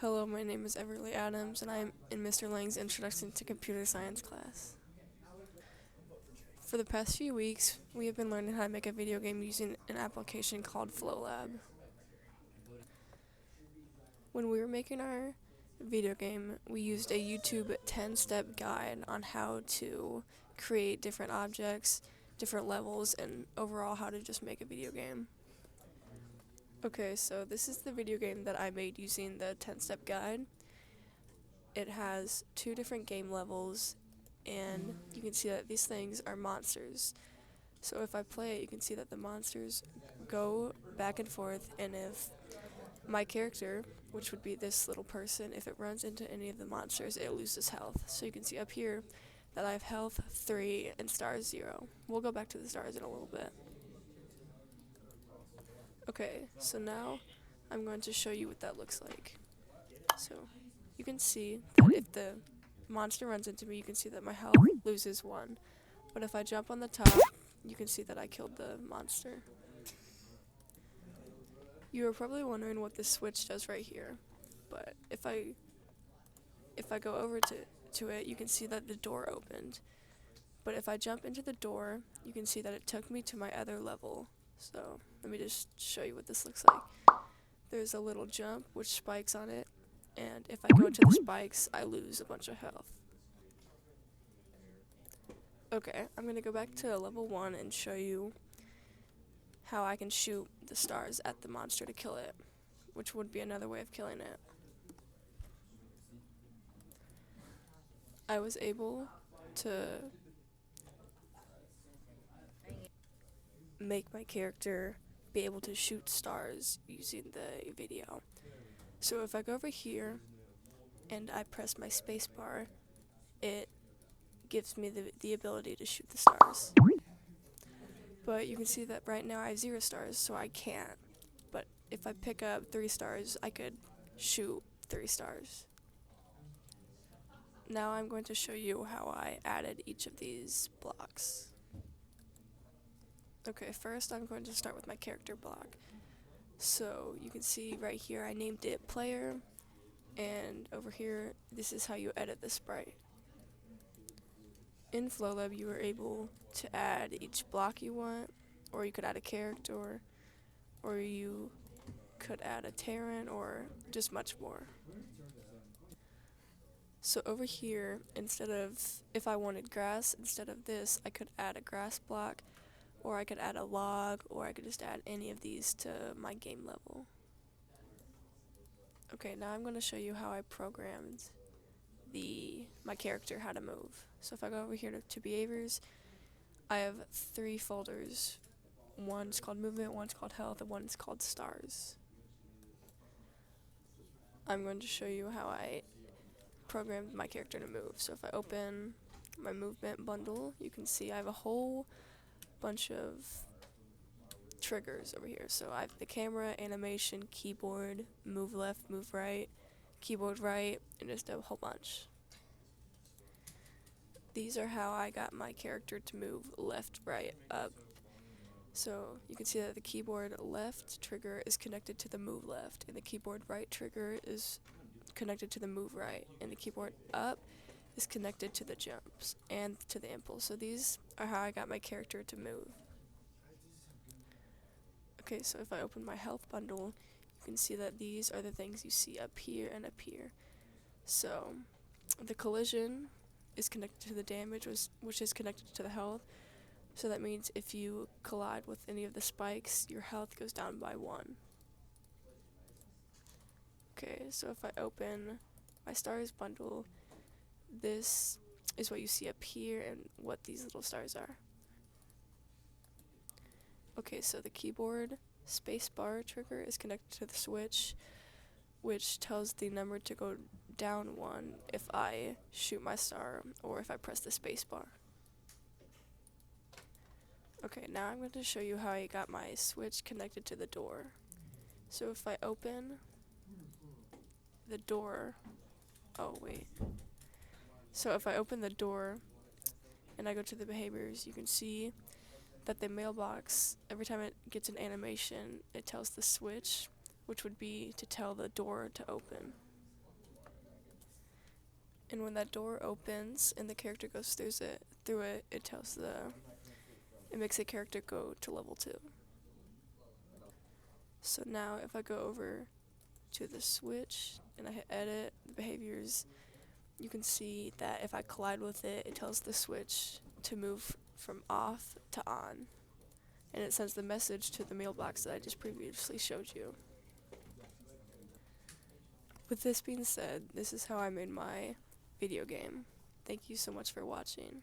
Hello, my name is Everly Adams, and I am in Mr. Lang's Introduction to Computer Science class. For the past few weeks, we have been learning how to make a video game using an application called Flowlab. When we were making our video game, we used a YouTube 10-step guide on how to create different objects, different levels, and overall how to just make a video game. Okay, so this is the video game that I made using the 10-step guide. It has two different game levels, and you can see that these things are monsters. So if I play it, you can see that the monsters go back and forth, and if my character, which would be this little person, if it runs into any of the monsters, it loses health. So you can see up here that I have health 3 and stars 0. We'll go back to the stars in a little bit. Okay, so now I'm going to show you what that looks like. So you can see that if the monster runs into me, you can see that my health loses 1. But if I jump on the top, you can see that I killed the monster. You are probably wondering what this switch does right here, but if I go over to it, you can see that the door opened. But if I jump into the door, you can see that it took me to my other level. So let me just show you what this looks like. There's a little jump which spikes on it, and if I go into the spikes, I lose a bunch of health. Okay, I'm going to go back to level 1 and show you how I can shoot the stars at the monster to kill it, which would be another way of killing it. I was able to make my character be able to shoot stars using the video. So if I go over here and I press my spacebar, it gives me the ability to shoot the stars. But you can see that right now I have 0 stars, so I can't. But if I pick up 3 stars, I could shoot 3 stars. Now I'm going to show you how I added each of these blocks. Okay, first I'm going to start with my character block. So you can see right here I named it player, and over here this is how you edit the sprite. In Flowlab you are able to add each block you want, or you could add a character, or you could add a Terran, or just much more. So over here, instead of, if I wanted grass, instead of this, I could add a grass block, or I could add a log, or I could just add any of these to my game level. Okay, now I'm going to show you how I programmed my character how to move. So if I go over here to behaviors, I have 3 folders. One's called movement, one's called health, and one's called stars. I'm going to show you how I programmed my character to move. So if I open my movement bundle, you can see I have a whole bunch of triggers over here. So I have the camera, animation, keyboard, move left, move right, keyboard right, and just a whole bunch. These are how I got my character to move left, right, up. So you can see that the keyboard left trigger is connected to the move left, and the keyboard right trigger is connected to the move right, and the keyboard up is connected to the jumps and to the impulse. So these are how I got my character to move. Okay, so if I open my health bundle, you can see that these are the things you see up here and up here. So the collision is connected to the damage, which is connected to the health. So that means if you collide with any of the spikes, your health goes down by 1. Okay, so if I open my stars bundle, this is what you see up here and what these little stars are. Okay, so the keyboard spacebar trigger is connected to the switch, which tells the number to go down 1 if I shoot my star or if I press the spacebar. Okay, now I'm going to show you how I got my switch connected to the door. So if I open the door, So if I open the door and I go to the behaviors, you can see that the mailbox, every time it gets an animation, it tells the switch, which would be to tell the door to open. And when that door opens and the character goes through it, it makes the character go to level 2. So now if I go over to the switch and I hit edit the behaviors, you can see that if I collide with it, it tells the switch to move from off to on. And it sends the message to the mailbox that I just previously showed you. With this being said, this is how I made my video game. Thank you so much for watching.